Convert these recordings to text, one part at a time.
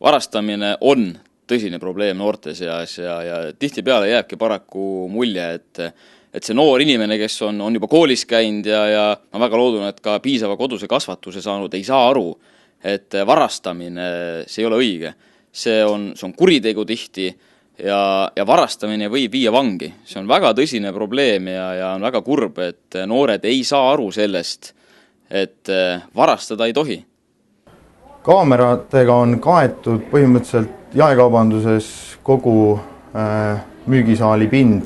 varastamine on tõsine probleem noorte seas ja tihtipeale jääbki paraku mulje, et see noor inimene, kes on juba koolis käinud ja ma väga loodun, et ka piisava koduse kasvatuse saanud, ei saa aru, et varastamine, see ei ole õige. See on kuritegu tihti ja varastamine võib viia vangi. See on väga tõsine probleem ja on väga kurb, et noored ei saa aru sellest, et varastada ei tohi. Kaameratega on kaetud põhimõtteliselt jaekaubanduses kogu müügisaali pind,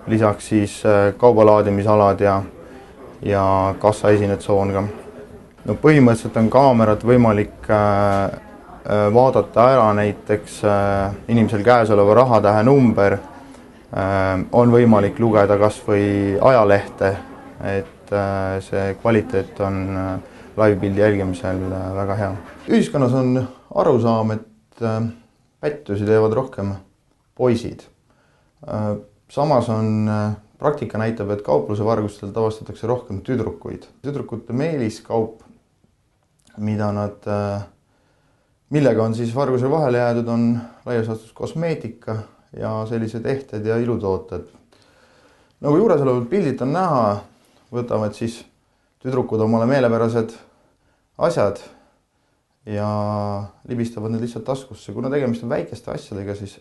lisaks siis kaubalaadimisalad ja kassaesinetsoon ka. No põhimõtteliselt on kaamerat võimalik vaadata ära näiteks inimesel käes oleva rahatähe number, on võimalik lugeda kas või ajalehte, et see kvaliteet on live-pildi jälgimisel väga hea. Ühiskonnas on arusaam, et pättusi teevad rohkem poisid. Samas on praktika näitab, et kaupluse vargustel tavastatakse rohkem tüdrukuid. Tüdrukute meeliskaup, millega on siis varguse vahele jäädud, on laias laastus kosmeetika ja sellised ehted ja ilutooted. Nagu juures olevad pildid on näha, võtavad siis tüdrukud omale meelepärased asjad ja libistavad need lihtsalt taskusse. Kuna tegemist on väikeste asjadega, siis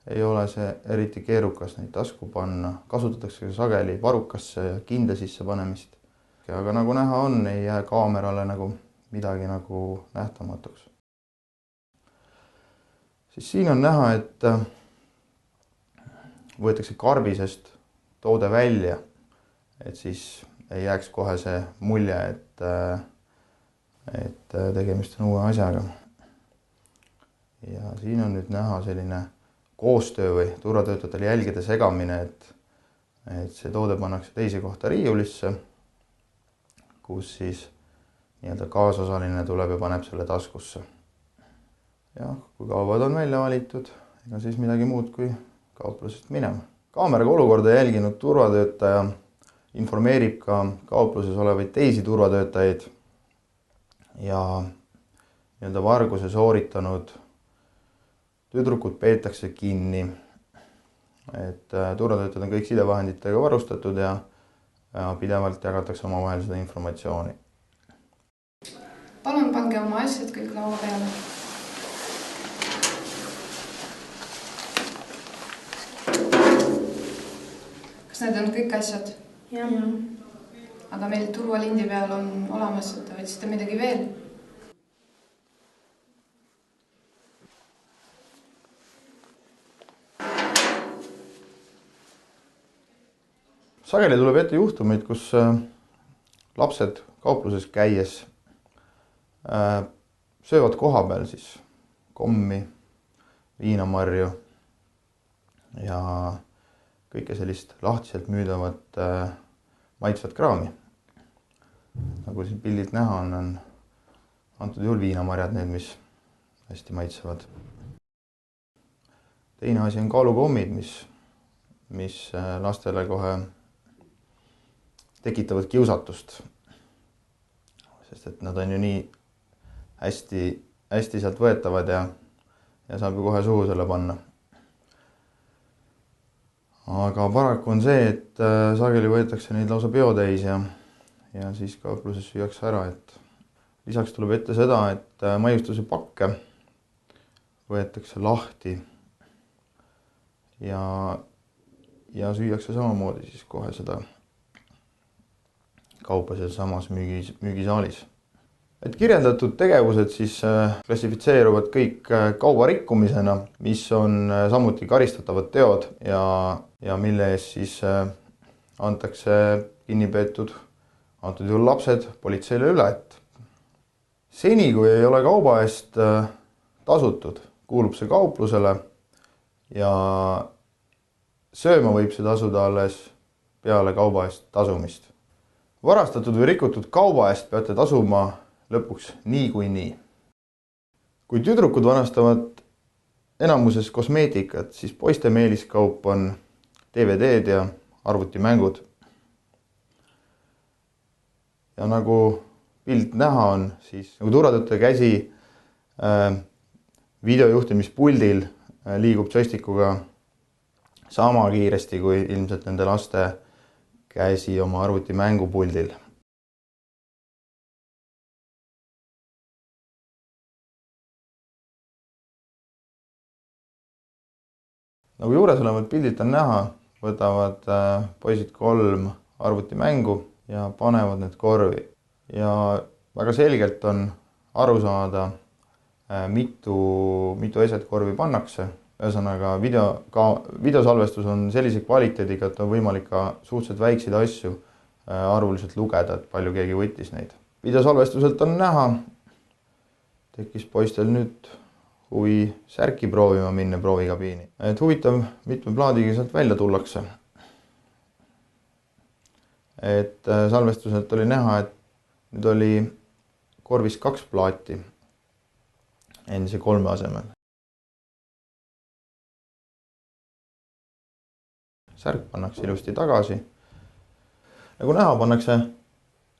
ei ole see eriti keerukas neid tasku panna. Kasutatakse sageli varukasse ja kinde sisse panemist. Aga nagu näha on, ei jää kaamerale midagi nähtamatuks. Siis siin on näha, et võetakse karbisest toode välja, et siis ei jääks kohe see mulje, et tegemist on uue asjaga. Ja siin on nüüd näha selline koostöö või turvatöötajatel jälgede segamine, et see toode pannakse teise kohta riiulisse, kus siis kaasosaline tuleb ja paneb selle taskusse. Ja kui kaubad on välja valitud, ega siis midagi muud kui kauplusest minema. Kaameraga olukorda jälginud turvatöötaja informeerib ka kaupluses olevaid teisi turvatöötajaid ja varguse sooritanud tüdrukud peetakse kinni. Et turvatöötajad on kõik sidevahenditega varustatud ja pidevalt jagatakse omavahel seda informatsiooni. Palun pange oma asjad kõik laua peale. Kas need on kõik asjad? Jah. Aga meil turvalindi peal on olemas, et te võtsite midagi veel? Sageli tuleb ette juhtumeid, kus lapsed kaupluses käies söövad koha peal siis kommi, viinamarju ja kõike sellist lahtiselt müüdavat maitsvat kraami. Nagu siin pildilt näha on antud juhul viinamarjad need, mis hästi maitsevad. Teine asi on kaalukommid, mis lastele kohe tekitavad kiusatust, sest et nad on ju nii hästi sealt võetavad ja saab ju kohe suhu selle panna. Aga paraku on see, et sageli võetakse neid lausa peotäis ja siis kaupluses süüakse ära. Et lisaks tuleb ette seda, et maiustuse pakke võetakse lahti ja süüakse samamoodi siis kohe seda kaupa seal samas müügisaalis. Et kirjeldatud tegevused siis klassifitseeruvad kõik kaubarikkumisena, mis on samuti karistatavad teod ja mille eest siis antakse kinnipeetud antud juhul lapsed politseile üle. Et seni, kui ei ole kauba eest tasutud, kuulub see kauplusele ja sööma võib see tasuda alles peale kauba eest tasumist. Varastatud või rikutud kauba eest peate tasuma lõpuks nii. Kui tüdrukud varastavad enamuses kosmeetikat, siis poiste meeliskaup on DVD-d ja arvutimängud. Ja nagu pilt näha on, siis nagu turvatöötaja käsi videojuhtimispuldil liigub joystikuga sama kiiresti kui ilmselt nende laste käsi oma arvuti mängupuldil. Nagu juures olevat pildilt on näha, võtavad poisid 3 arvutimängu ja panevad need korvi. Ja väga selgelt on aru saada, mitu eset korvi pannakse. Ühesõnaga, videosalvestus on sellise kvaliteediga, et on võimalik ka suhteliselt väikseid asju arvuliselt lugeda, et palju keegi võttis neid. Videosalvestuselt on näha, tekkis poistel nüüd huvi särki proovima minna proovikabiini. Et huvitav, mitme plaadiga sealt välja tullakse. Et salvestuselt oli näha, et nüüd oli korvis 2 plaati endise 3 asemel. Särk pannakse ilusti tagasi. Nagu näha, pannakse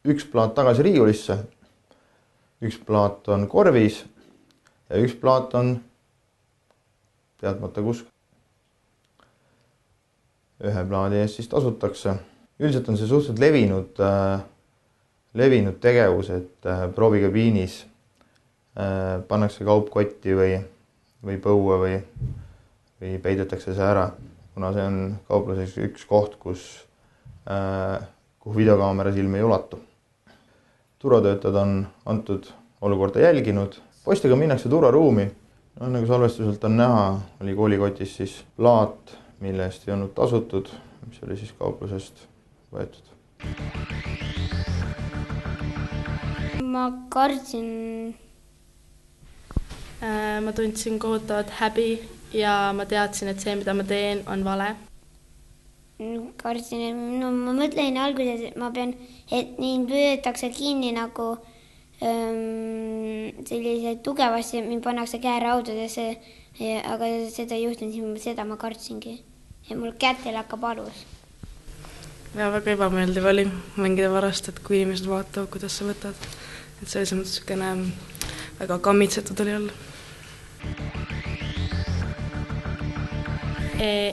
1 plaat tagasi riiulisse, 1 plaat on korvis ja 1 plaat on teadmata kus. 1 plaadi eest siis tasutakse. Üldiselt on see suhteliselt levinud tegevus, et proovikabiinis pannakse kaupkotti või põue või peidetakse see ära, kuna see on kaupluses üks koht, kuhu videokaamera silm ei ulatu. Turvatöötajad on antud olukorda jälginud. Poistega minnakse turvaruumi. Nagu salvestuselt on näha, oli koolikotis siis plaat, mille eest ei olnud tasutud, mis oli siis kauplusest võetud. Ma kartsin. Ma tundsin kohutavat häbi ja ma teadsin, et see, mida ma teen, on vale. Kartsin, ma mõtlen alguses, et ma pean, et nii püüetakse kinni nagu selliseid tugevasti, mind pannakse käeraudadesse, aga seda ei juhtunud, seda ma kartsingi. Ja mul kätel hakkab alus. Ja väga ebameeldiv oli mängida varast, et kui inimesed vaatavad, kuidas sa võtad. Et see oli see mõttes väga kammitsetud oli olla.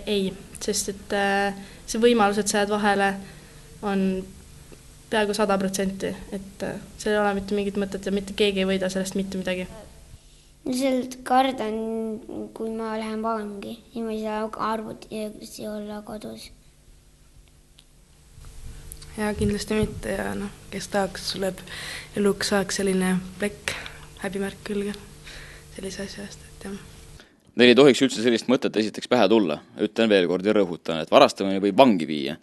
Ei, sest et see võimalus, et sa jääd vahele, on peaaegu 100%, et see ei ole mitte mingit mõtet ja mitte keegi ei võida sellest mitte midagi. Lihtsalt kardan, kui ma lähen vangi ja ma ei saa arvuti olla kodus. Ja kindlasti mitte ja kes tahaks, sul jääb eluks saaks selline plekk, häbimärk külge sellise asja eest, et jah. Neil ei tohiks üldse sellist mõtet esiteks pähe tulla. Ütlen veel kord ja rõhutan, et varastamine võib vangi viia.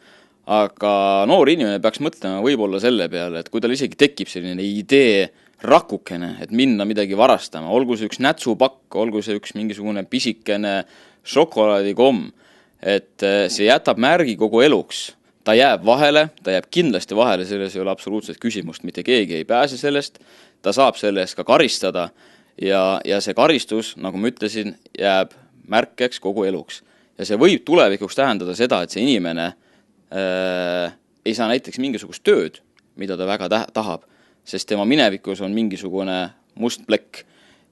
Aga noor inimene peaks mõtlema võib-olla selle peale, et kui tal isegi tekib selline idee rakukene, et minna midagi varastama, olgu see üks nätsupakk, olgu see üks mingisugune pisikene šokolaadikomm, et see jätab märgi kogu eluks. Ta jääb vahele, ta jääb kindlasti vahele, selles ei ole absoluutselt küsimust, mitte keegi ei pääse sellest, ta saab sellest ka karistada ja see karistus, nagu ma ütlesin, jääb märkeks kogu eluks. Ja see võib tulevikuks tähendada seda, et see inimene ei saa näiteks mingisugust tööd, mida ta väga tahab, sest tema minevikus on mingisugune must plekk.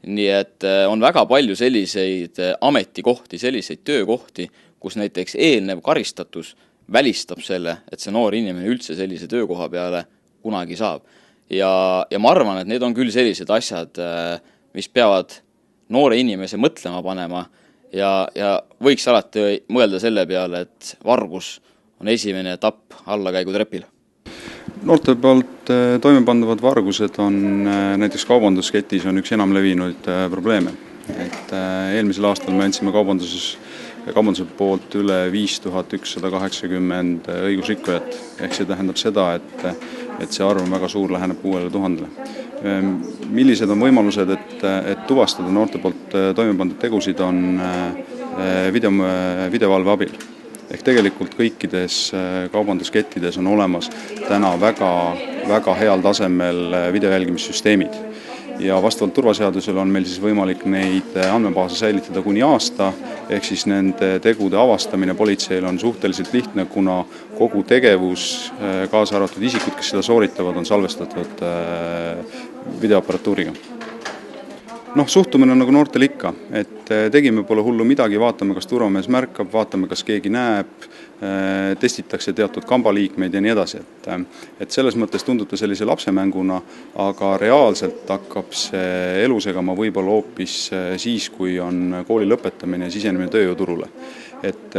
Nii et on väga palju selliseid ametikohti, selliseid töökohti, kus näiteks eelnev karistatus välistab selle, et see noor inimene üldse sellise töökoha peale kunagi saab. Ja ma arvan, et need on küll sellised asjad, mis peavad noore inimese mõtlema panema ja võiks alati mõelda selle peale, et vargus on esimene etapp allakäigutrepil. Noorte poolt toimepandavad vargused on näiteks kaubandusketis on üks enam levinud probleeme. Et eelmisel aastal me andsime kaubanduse poolt üle 5180 õigusrikkujat. Ehk see tähendab seda, et see arv on väga suur, läheneb 6000. Millised on võimalused, et tuvastada noorte poolt toimepandud tegusid on videovalve abil. Ehk tegelikult kõikides kaubanduskettides on olemas täna väga heal tasemel videojälgimissüsteemid. Ja vastavalt turvaseadusele on meil siis võimalik neid andmebaase säilitada kuni aasta, ehk siis nende tegude avastamine politseil on suhteliselt lihtne, kuna kogu tegevus, kaasa arvatud isikud, kes seda sooritavad, on salvestatud videoaparatuuriga. Suhtumine on nagu noortel ikka, et tegime pole hullu midagi, vaatame, kas turvamees märkab, vaatame, kas keegi näeb, testitakse teatud kambaliikmeid ja nii edasi. Et selles mõttes tundub ta sellise lapsemänguna, aga reaalselt hakkab see elu segama võib-olla hoopis siis, kui on kooli lõpetamine ja sisenemine tööjõuturule. Et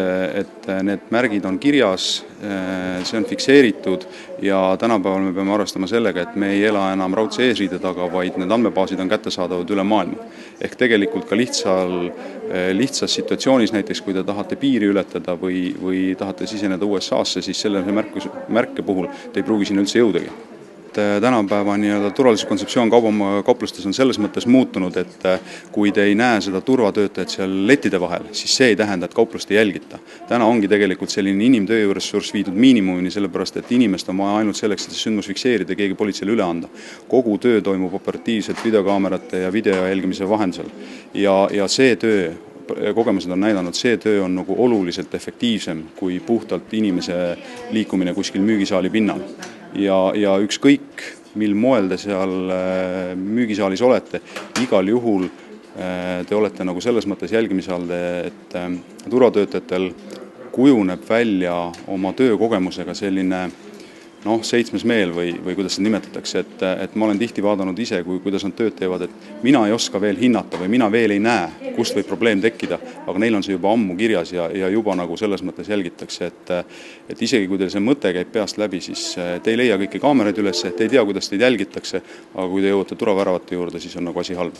need märgid on kirjas, see on fikseeritud ja tänapäeval me peame arvestama sellega, et me ei ela enam raudse eesriide taga, vaid need andmebaasid on kättesaadavad üle maailma. Ehk tegelikult ka lihtsas situatsioonis, näiteks kui te tahate piiri ületada või tahate siseneda USA-sse, siis selle märke puhul te ei pruugi sinna üldse jõudagi. Tänapäeva turvalisuse kontseptsioon kauplustes on selles mõttes muutunud, et kui te ei näe seda turvatöötajat seal lettide vahel, siis see ei tähenda, et kauplust ei jälgita. Täna ongi tegelikult selline inimtööressurss viidud miinimumini, sellepärast et inimest on vaja ainult selleks, et see sündmus fikseerida ja keegi politseile üle anda. Kogu töö toimub operatiivselt videokaamerate ja video jälgimise vahendusel ja see töö, kogemused on näidanud, see töö on nagu oluliselt efektiivsem kui puhtalt inimese liikumine kuskil müügisaali pinnal. Ja ükskõik, mil moel te seal müügisaalis olete, igal juhul te olete nagu selles mõttes jälgimise all, et turvatöötajatel kujuneb välja oma töökogemusega selline 7. meel või kuidas seda nimetatakse, et ma olen tihti vaadanud ise, kuidas nad tööd teevad, et mina ei oska veel hinnata või mina veel ei näe, kust võib probleem tekkida, aga neil on see juba ammu kirjas ja juba nagu selles mõttes jälgitakse, et isegi kui teil see mõte käib peast läbi, siis te ei leia kõiki kaameraid üles, te ei tea, kuidas teid jälgitakse, aga kui te jõuate turvaväravate juurde, siis on nagu asi halb.